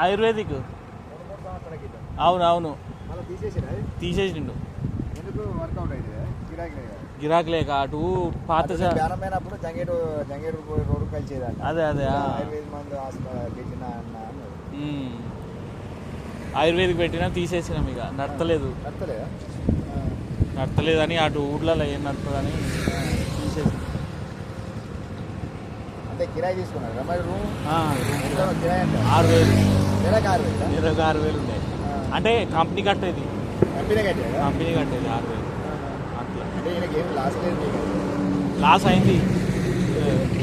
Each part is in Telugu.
ఆయుర్వేదిక్. అవును తీసేసిండు. గిరాకీ లేక అటు పాత అదే ఆయుర్వేదిక్ పెట్టినా తీసేసినాం, ఇక నడతలేదని అటు ఊర్లలో ఏం నడుతుందని తీసేసి. అంటే కిరాయి తీసుకున్నారు మరి రూమ్ 6,000. 6,000 ఉండే. అంటే కంపెనీ కట్టేది కంపెనీ 6,000 అట్లా. అంటే ఈయనకి ఏం లాస్ లేదు, లాస్ అయింది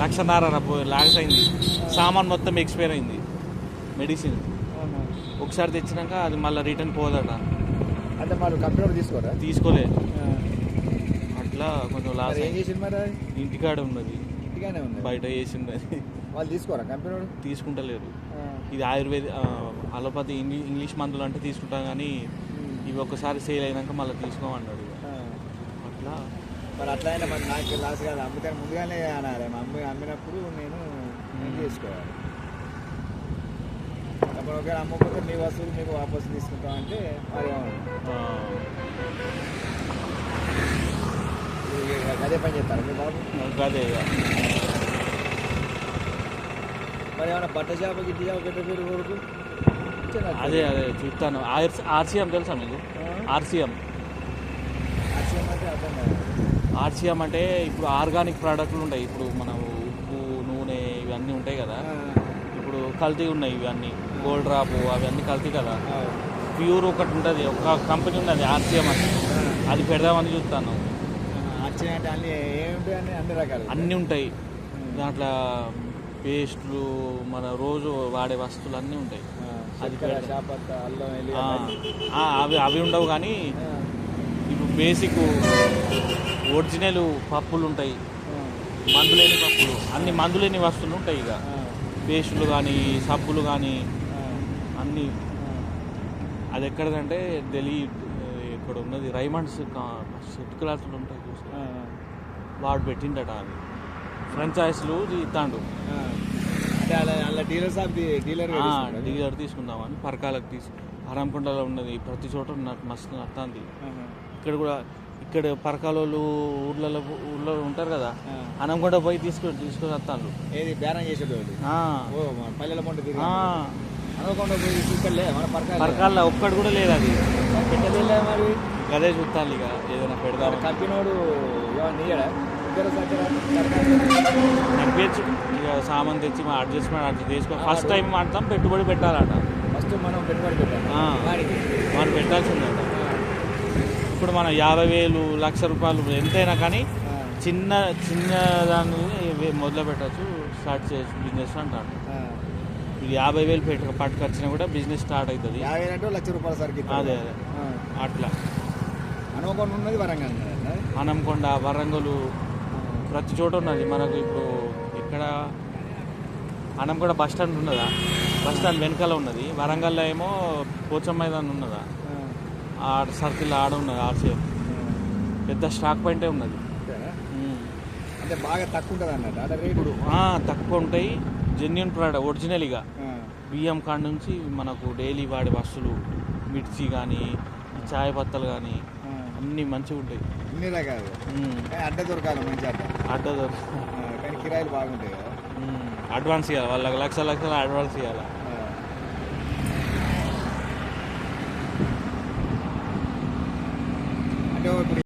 1,50,000 లాస్ అయింది. సామాన్ మొత్తం ఎక్స్పైర్ అయింది. మెడిసిన్ ఒకసారి తెచ్చినాక అది మళ్ళీ రిటర్న్ పోదట. అంటే వాళ్ళు కంపెనీ తీసుకోలే. అట్లా కొంచెం లాస్. ఏం చేసింది మరి? ఇంటికాడ ఉన్నది, ఇంటికానే ఉంది, బయట వేసింది. వాళ్ళు తీసుకోరా కంపెనీ? తీసుకుంటలేరు. ఇది ఆయుర్వేద అలోపతి ఇంగ్లీష్ మందులు అంటే తీసుకుంటాం, కానీ ఇవి ఒకసారి సేల్ అయినాక మళ్ళీ తీసుకోమన్నాడు. అట్లా మరి అట్లా అయినా మరి నాకు లాస్ కాదు, అమ్మితే ముందుగానే అనాలి. అమ్మినప్పుడు నేను చేసుకోవాలి. అప్పుడు ఒకవేళ అమ్మకపోతే మీ వస్తువులు మీకు వాపసు తీసుకుంటామంటే మరి అదే పని చేస్తారు మీ బాబు. అదే మరి ఏమైనా బట్ట చేప గిట్టి చేప పెట్ట పేరు కొడుకు? అదే చూస్తాను. ఆర్సీఎం తెలుసా మీకు? ఆర్సీఎం అంటే అర్థం కాదు. ఆర్సీఎం అంటే ఇప్పుడు ఆర్గానిక్ ప్రోడక్ట్లు ఉంటాయి. ఇప్పుడు మన ఉప్పు, నూనె ఇవన్నీ ఉంటాయి కదా. ఇప్పుడు కల్తీ ఉన్నాయి ఇవన్నీ, గోల్డ్ డ్రాప్ అవన్నీ కల్తీ కదా. ప్యూర్ ఒకటి ఉంటుంది, ఒక కంపెనీ ఉన్నది ఆర్సీఎం అని, అది పెడదామని చూస్తాను. ఆర్సీఎం అంటే అన్ని ఏముంటాయి? అన్ని రకాలు అన్నీ ఉంటాయి దాంట్లో. పేస్ట్లు, మన రోజు వాడే వస్తువులు అన్నీ ఉంటాయి. అది అవి ఉండవు, కానీ ఇప్పుడు బేసిక్ ఒరిజినల్ పప్పులు ఉంటాయి, మందులేని పప్పులు, అన్ని మందులేని వస్తువులు ఉంటాయి. ఇక పేస్టులు కానీ సబ్బులు కానీ అన్నీ. అది ఎక్కడదంటే ఢిల్లీ ఇక్కడ ఉన్నది, రైమండ్స్ సెట్ క్లాసులు ఉంటాయి చూసి వాడు పెట్టిండట. అది ఫ్రాంచైజీలు ఇస్తాడు. డీలర్ తీసుకుందామని పరకాలకు హరంకొండలో ఉన్నది. ప్రతి చోట నాకు మస్తు నచ్చింది. ఇక్కడ కూడా ఇక్కడ పరకాల వాళ్ళు ఊర్లో ఉంటారు కదా, హనంకొండ పోయి తీసుకొని వస్తాను. ఏది బేరం చేసేటోళ్ళు పల్లెల పరకాల ఒక్కడు కూడా లేదు. అది పెట్టలే మరి. అదే చూస్తాను ఇక ఏదైనా పెడతాను. కంపెనోడు నడిపించు ఇక సామాన్ తెచ్చి మా అడ్జస్ట్మెంట్ అట్లా చేసుకో. ఫస్ట్ టైం మాత్రం పెట్టుబడి పెట్టాలట. ఫస్ట్ మనం పెట్టుబడి పెట్టాలి, మనం పెట్టాల్సిందట. ఇప్పుడు మనం 50,000, ₹1,00,000 ఎంతైనా కానీ చిన్న దాన్ని మొదలు పెట్టచ్చు, స్టార్ట్ చేయొచ్చు బిజినెస్ అంటాడు. ఇది 50,000 పట్టుకొచ్చినా కూడా బిజినెస్ స్టార్ట్ అవుతుంది. ₹1,00,000 సరికి. అదే అట్లా. హనుమకొండ ఉన్నది, వరంగల్. హనంకొండ, వరంగల్ ప్రతి చోట ఉన్నది మనకు. ఇప్పుడు ఇక్కడ హనంకొండ బస్ స్టాండ్ ఉన్నదా, బస్ స్టాండ్ వెనకాల ఉన్నది. వరంగల్లో ఏమో పోచం మైదాన్ ఉన్నదా, ఆడ సర్కిల్ ఆడ ఉన్నది. ఆర్సీఎం పెద్ద స్టాక్ పాయింటే ఉన్నది. అంటే బాగా తక్కువ ఉంటుంది అన్నట్టు ఇప్పుడు. తక్కువ ఉంటాయి, జెన్యున్ ప్రోడక్ట్, ఒరిజినల్గా బియ్యం కాడ నుంచి మనకు డైలీ వాడే వస్తువులు, మిర్చి కానీ, చాయ్ పత్తలు కానీ అన్నీ మంచిగా ఉంటాయి. అన్ని రకాలు అడ్డ దొరకాలి, మంచి అడ్డ దొరకాలి. కానీ కిరాయిలు బాగుంటాయి కదా. అడ్వాన్స్ ఇవ్వాలి వాళ్ళకి, లక్షల అడ్వాన్స్ ఇవ్వాలి. అంటే ఇప్పుడు